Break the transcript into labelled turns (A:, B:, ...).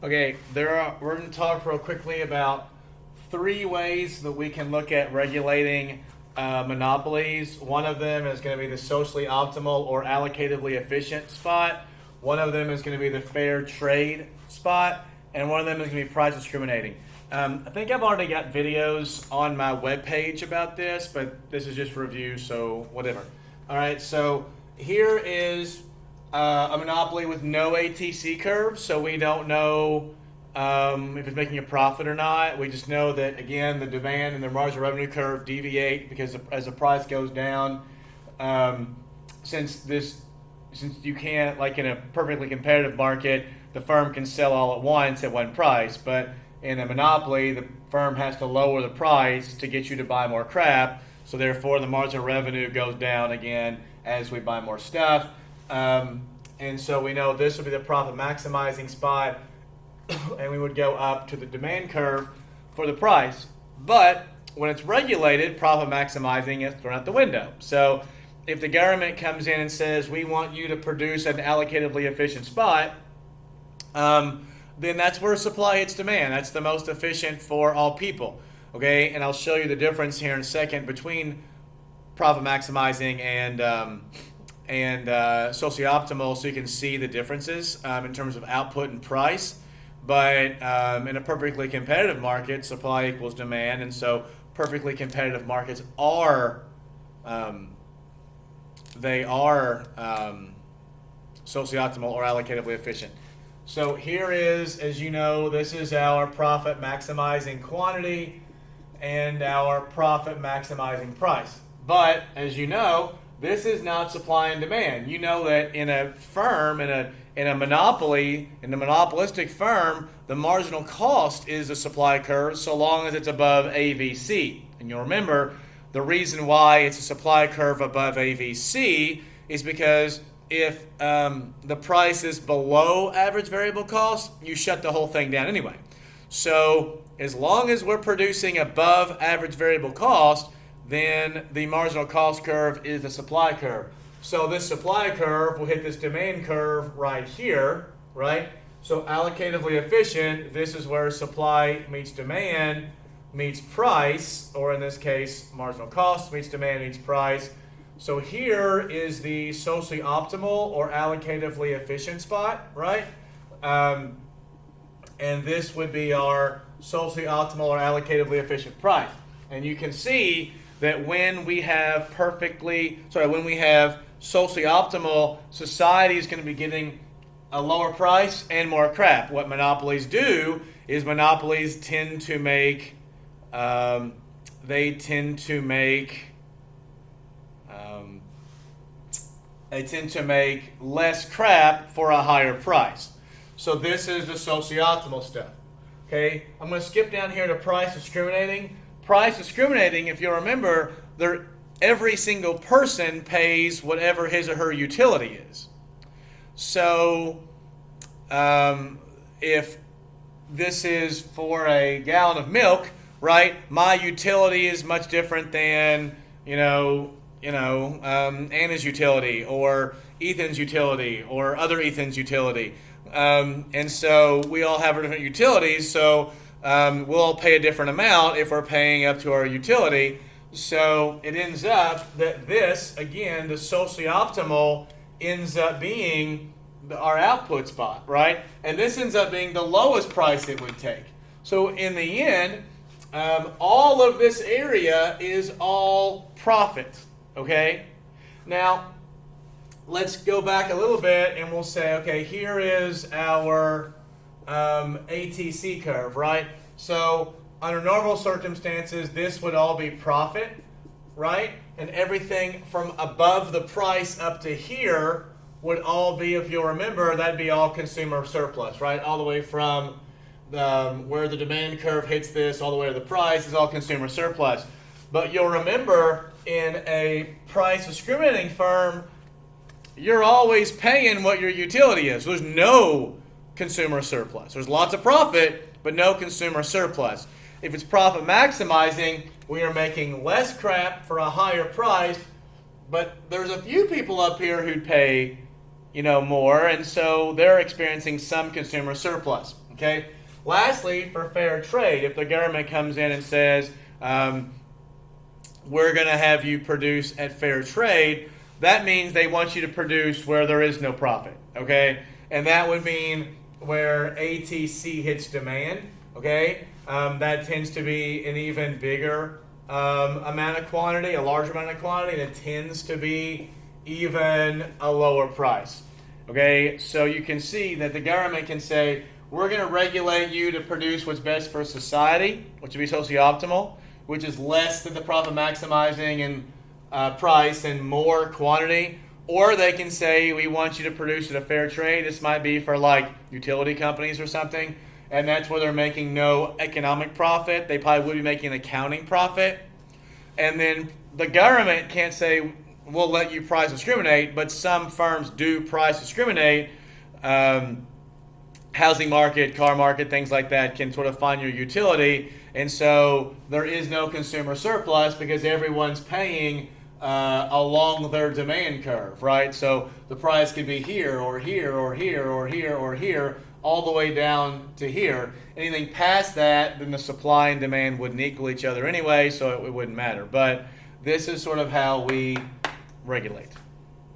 A: Okay, we're going to talk real quickly about three ways that we can look at regulating monopolies. One of them is going to be the socially optimal or allocatively efficient spot. One of them is going to be the fair trade spot, and one of them is going to be price discriminating. I think I've already got videos on my webpage about this, but this is just review, so whatever. All right, so here is a monopoly with no ATC curve, so we don't know if it's making a profit or not. We just know that, again, the demand and the marginal revenue curve deviate because as the price goes down, since you can't, like in a perfectly competitive market, the firm can sell all at once at one price, but in a monopoly, the firm has to lower the price to get you to buy more crap, so therefore the marginal revenue goes down again as we buy more stuff. And so we know this would be the profit maximizing spot, and we would go up to the demand curve for the price. But when it's regulated, profit maximizing is thrown out the window. So if the government comes in and says, we want you to produce an allocatively efficient spot, then that's where supply hits demand. That's the most efficient for all people. Okay, and I'll show you the difference here in a second between profit maximizing and socio-optimal, so you can see the differences in terms of output and price. But in a perfectly competitive market, supply equals demand, and so perfectly competitive markets are socio-optimal or allocatively efficient. So here is, as you know, this is our profit maximizing quantity and our profit maximizing price. But as you know, this is not supply and demand. You know that in a firm, in a monopoly, in a monopolistic firm, the marginal cost is the supply curve so long as it's above AVC. And you'll remember the reason why it's a supply curve above AVC is because if the price is below average variable cost, you shut the whole thing down anyway. So as long as we're producing above average variable cost, then the marginal cost curve is the supply curve. So this supply curve will hit this demand curve right here, right? So allocatively efficient, this is where supply meets demand meets price, or in this case, marginal cost meets demand meets price. So here is the socially optimal or allocatively efficient spot, right? And this would be our socially optimal or allocatively efficient price. And you can see that when we have socially optimal, society is going to be getting a lower price and more crap. What monopolies do is monopolies tend to make less crap for a higher price. So this is the socio-optimal stuff. Okay, I'm going to skip down here to price discriminating. Price discriminating, if you remember, every single person pays whatever his or her utility is. So if this is for a gallon of milk, right, my utility is much different than Anna's utility or Ethan's utility or other Ethan's utility. And so we all have our different utilities, so we'll all pay a different amount if we're paying up to our utility. So it ends up that this, again, the socio-optimal ends up being our output spot, right? And this ends up being the lowest price it would take. So in the end, all of this area is all profit, okay? Now, let's go back a little bit and we'll say, okay, here is our ATC curve, right? So under normal circumstances, this would all be profit, right? And everything from above the price up to here would all be, if you'll remember, that'd be all consumer surplus, right? All the way from where the demand curve hits this all the way to the price is all consumer surplus. But you'll remember in a price discriminating firm, you're always paying what your utility is. There's no consumer surplus. There's lots of profit, but no consumer surplus. If it's profit maximizing, we are making less crap for a higher price, but there's a few people up here who'd pay, more, and so they're experiencing some consumer surplus. Okay. Lastly, for fair trade, if the government comes in and says, we're going to have you produce at fair trade, that means they want you to produce where there is no profit, okay? And that would mean where ATC hits demand, okay? That tends to be an even bigger amount of quantity, a larger amount of quantity, and it tends to be even a lower price, okay? So you can see that the government can say, we're going to regulate you to produce what's best for society, which would be socially optimal, which is less than the profit maximizing and price and more quantity. Or they can say, we want you to produce at a fair trade. This might be for like utility companies or something. And that's where they're making no economic profit. They probably would be making an accounting profit. And then the government can't say, we'll let you price discriminate, but some firms do price discriminate. Housing market, car market, things like that can sort of find your utility. And so there is no consumer surplus because everyone's paying along their demand curve, right? So the price could be here or here or here or here or here, all the way down to here. Anything past that, then the supply and demand wouldn't equal each other anyway, so it wouldn't matter. But this is sort of how we regulate.